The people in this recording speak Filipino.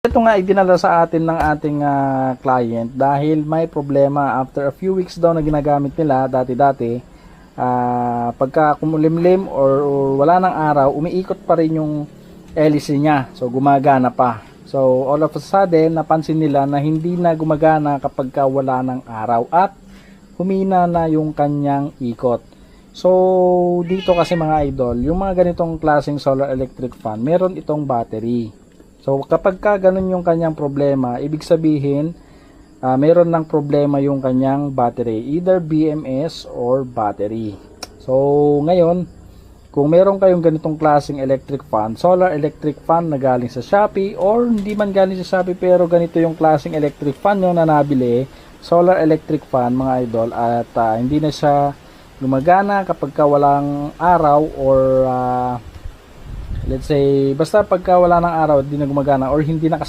Ito nga idinala sa atin ng ating client dahil may problema after a few weeks daw na ginagamit nila dati-dati. Pagka kumulimlim or wala ng araw, umiikot pa rin yung LEC niya. So gumagana pa. So all of a sudden, napansin nila na hindi na gumagana kapag wala ng araw at humina na yung kanyang ikot. So dito kasi mga idol, yung mga ganitong klaseng solar electric fan, meron itong battery. So kapag ganun yung kanyang problema, ibig sabihin meron ng problema yung kanyang battery, either BMS or battery. So ngayon, kung meron kayong ganitong klaseng electric fan, solar electric fan na galing sa Shopee or hindi man galing sa Shopee pero ganito yung klaseng electric fan nyo na nabili, solar electric fan mga idol, at hindi na siya gumagana kapag walang araw or let's say basta pagka wala ng araw, hindi na gumagana or hindi nakasama